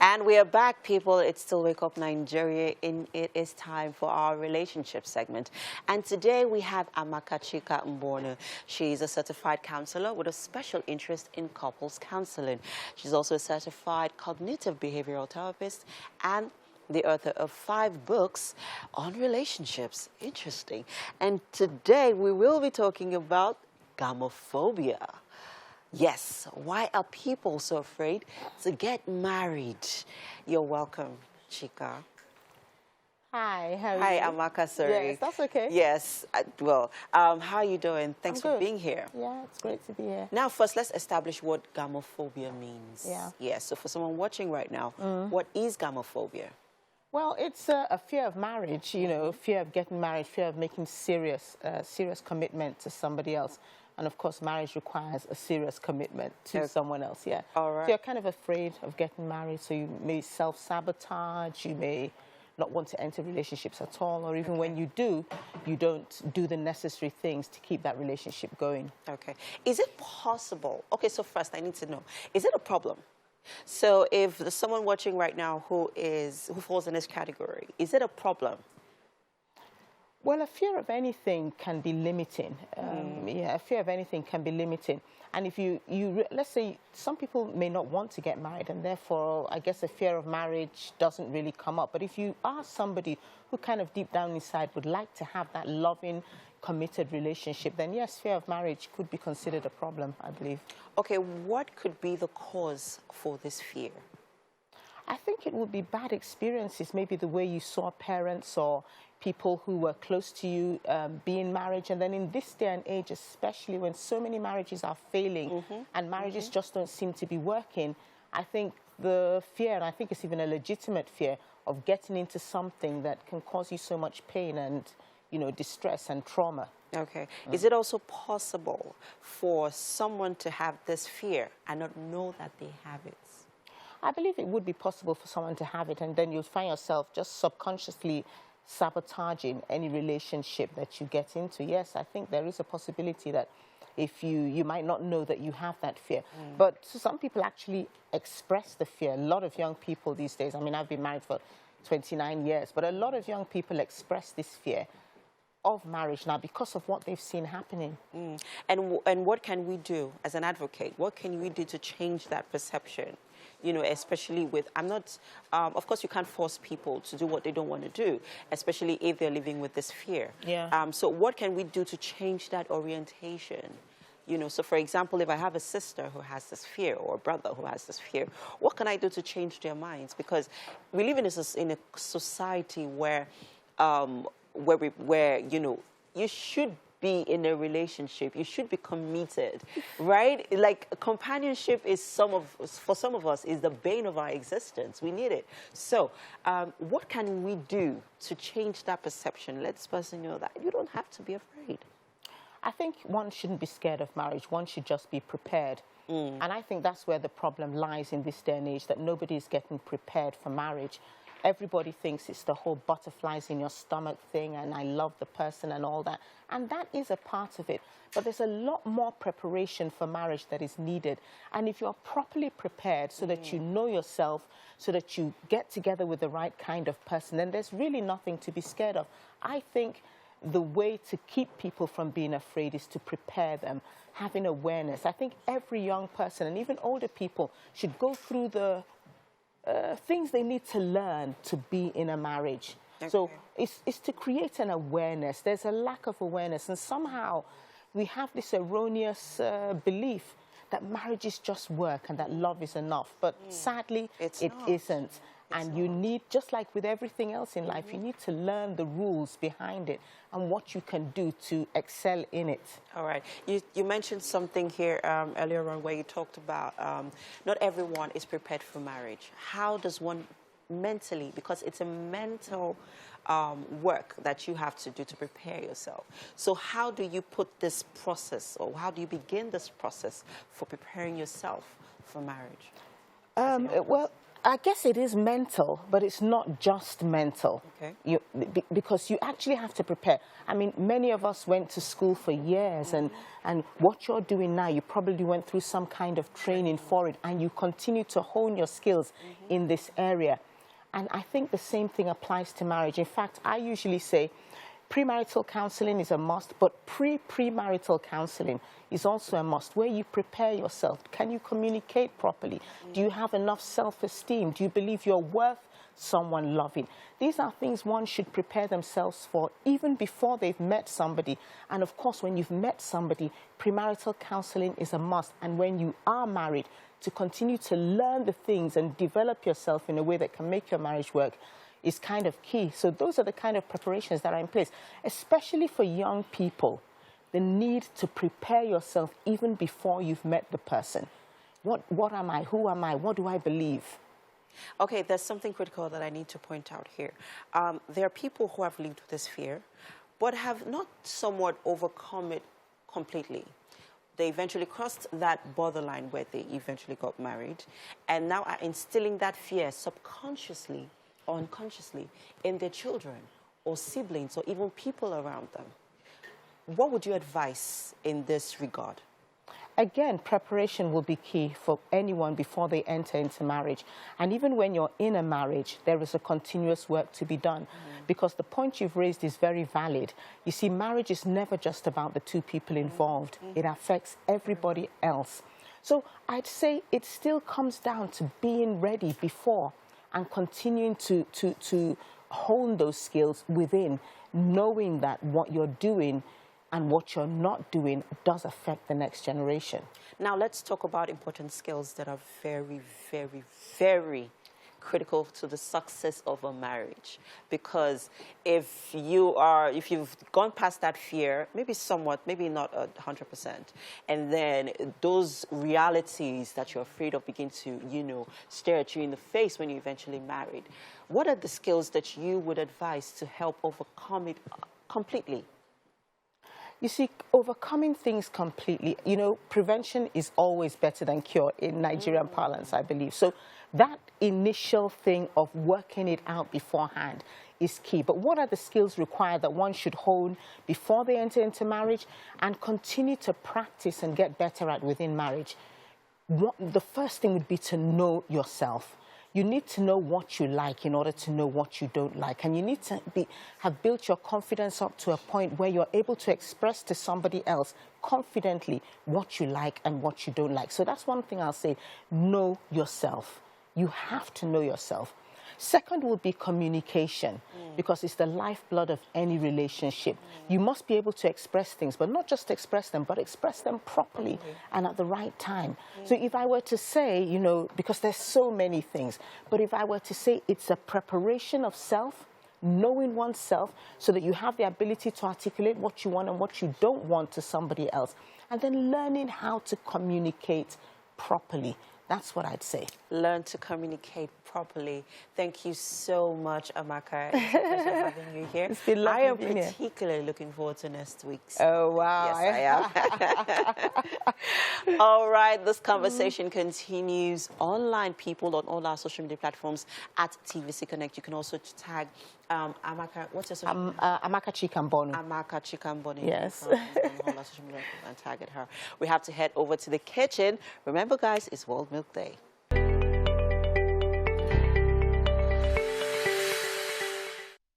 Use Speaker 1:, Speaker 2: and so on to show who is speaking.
Speaker 1: And we are back, people. It's still Wake Up Nigeria, and it is time for our relationship segment. And today we have Amaka Chika-Mbonu. She's a certified counselor with a special interest in couples counseling. She's also a certified cognitive behavioral therapist and the author of 5 books on relationships. Interesting. And today we will be talking about gamophobia. Yes, why are people so afraid to get married? You're welcome, Chika.
Speaker 2: Hi, how are you?
Speaker 1: Hi, Amaka, sorry.
Speaker 2: Yes, that's okay.
Speaker 1: Yes, how are you doing? Thanks for being here.
Speaker 2: Yeah, it's great to be here.
Speaker 1: Now, first, let's establish what gamophobia means.
Speaker 2: Yeah.
Speaker 1: Yes, so for someone watching right now, what is gamophobia?
Speaker 2: Well, it's a fear of marriage, you know, fear of getting married, fear of making serious commitment to somebody else. And, of course, marriage requires a serious commitment to someone else, yeah.
Speaker 1: All right.
Speaker 2: So you're kind of afraid of getting married, so you may self-sabotage, you may not want to enter relationships at all, or even when you do, you don't do the necessary things to keep that relationship going.
Speaker 1: Okay. Is it possible? Okay, so first I need to know, is it a problem? So if there's someone watching right now who falls in this category, is it a problem?
Speaker 2: Well, a fear of anything can be limiting. Yeah, a fear of anything can be limiting. And if let's say some people may not want to get married, and therefore, I guess a fear of marriage doesn't really come up. But if you are somebody who kind of deep down inside would like to have that loving, committed relationship, then yes, fear of marriage could be considered a problem, I believe.
Speaker 1: Okay, what could be the cause for this fear?
Speaker 2: I think it would be bad experiences, maybe the way you saw parents or people who were close to you be in marriage. And then in this day and age, especially when so many marriages are failing and marriages just don't seem to be working, I think the fear, and I think it's even a legitimate fear, of getting into something that can cause you so much pain and, you know, distress and trauma.
Speaker 1: Okay. Is it also possible for someone to have this fear and not know that they have it?
Speaker 2: I believe it would be possible for someone to have it, and then you'll find yourself just subconsciously sabotaging any relationship that you get into. Yes, I think there is a possibility that if you might not know that you have that fear. But some people actually express the fear. A lot of young people these days, I mean, I've been married for 29 years, but a lot of young people express this fear of marriage now because of what they've seen happening.
Speaker 1: And what can we do as an advocate? What can we do to change that perception? You know, especially with, of course you can't force people to do what they don't want to do, especially if they're living with this fear.
Speaker 2: Yeah.
Speaker 1: So what can we do to change that orientation? You know, so for example, if I have a sister who has this fear or a brother who has this fear, what can I do to change their minds? Because we live in a society where, you know, you should be in a relationship, you should be committed, right? Like, companionship is for some of us is the bane of our existence. We need it. So what can we do to change that perception? Let this person know that you don't have to be afraid.
Speaker 2: I think one shouldn't be scared of marriage. One should just be prepared. And I think that's where the problem lies in this day and age, that nobody is getting prepared for marriage. Everybody thinks it's the whole butterflies in your stomach thing, and I love the person and all that. And that is a part of it. But there's a lot more preparation for marriage that is needed. And if you're properly prepared so that you know yourself, so that you get together with the right kind of person, then there's really nothing to be scared of. I think the way to keep people from being afraid is to prepare them, having awareness. I think every young person and even older people should go through the things they need to learn to be in a marriage. Okay. So it's to create an awareness. There's a lack of awareness, and somehow we have this erroneous belief that marriages just work and that love is enough. But sadly, it isn't. And you need, just like with everything else in life, you need to learn the rules behind it and what you can do to excel in it.
Speaker 1: All right. You mentioned something here earlier on where you talked about not everyone is prepared for marriage. How does one mentally, because it's a mental work that you have to do to prepare yourself. So how do you put this process, or how do you begin this process for preparing yourself for marriage?
Speaker 2: Well, I guess it is mental, but it's not just mental.
Speaker 1: Okay.
Speaker 2: Because you actually have to prepare. I mean, many of us went to school for years, and what you're doing now, you probably went through some kind of training for it, and you continue to hone your skills in this area. And I think the same thing applies to marriage. In fact, I usually say premarital counseling is a must, but premarital counseling is also a must, where you prepare yourself. Can you communicate properly? Do you have enough self-esteem? Do you believe you're worth someone loving? These are things one should prepare themselves for even before they've met somebody. And of course, when you've met somebody, premarital counseling is a must. And when you are married, to continue to learn the things and develop yourself in a way that can make your marriage work is kind of key. So those are the kind of preparations that are in place, especially for young people. The need to prepare yourself even before you've met the person. What am I? Who am I? What do I believe?
Speaker 1: Okay, there's something critical that I need to point out here. There are people who have lived with this fear, but have not somewhat overcome it completely. They eventually crossed that borderline where they eventually got married, and now are instilling that fear subconsciously or unconsciously in their children or siblings or even people around them. What would you advise in this regard?
Speaker 2: Again, preparation will be key for anyone before they enter into marriage. And even when you're in a marriage, there is a continuous work to be done. Because the point you've raised is very valid. You see, marriage is never just about the two people involved. It affects everybody else. So I'd say it still comes down to being ready before and continuing to hone those skills within, knowing that what you're doing and what you're not doing does affect the next generation.
Speaker 1: Now let's talk about important skills that are very, very, very critical to the success of a marriage. Because if you've gone past that fear, maybe somewhat, maybe not 100%, and then those realities that you're afraid of begin to, stare at you in the face when you eventually married, what are the skills that you would advise to help overcome it completely?
Speaker 2: You see, overcoming things completely, prevention is always better than cure in Nigerian parlance, I believe. So that initial thing of working it out beforehand is key. But what are the skills required that one should hone before they enter into marriage and continue to practice and get better at within marriage? The first thing would be to know yourself. You need to know what you like in order to know what you don't like. And you need to have built your confidence up to a point where you're able to express to somebody else confidently what you like and what you don't like. So that's one thing I'll say. Know yourself. You have to know yourself. Second would be communication, because it's the lifeblood of any relationship. You must be able to express things, but not just express them, but express them properly and at the right time. So if I were to say, because there's so many things, but if I were to say it's a preparation of self, knowing oneself so that you have the ability to articulate what you want and what you don't want to somebody else, and then learning how to communicate properly. That's what I'd say.
Speaker 1: Learn to communicate properly. Thank you so much, Amaka. It's a pleasure having you here.
Speaker 2: It's been lovely
Speaker 1: I am
Speaker 2: being here.
Speaker 1: particularly looking forward to next week's.
Speaker 2: Oh, wow.
Speaker 1: Yes, I am. All right, this conversation continues online, people on all our social media platforms at TVC Connect. You can also tag Amaka. What's your social media?
Speaker 2: Amaka Chika-Mbonu.
Speaker 1: Amaka Chika-Mbonu.
Speaker 2: Yes.
Speaker 1: On all our social media and target her. We have to head over to the kitchen. Remember, guys, it's World Milk Day.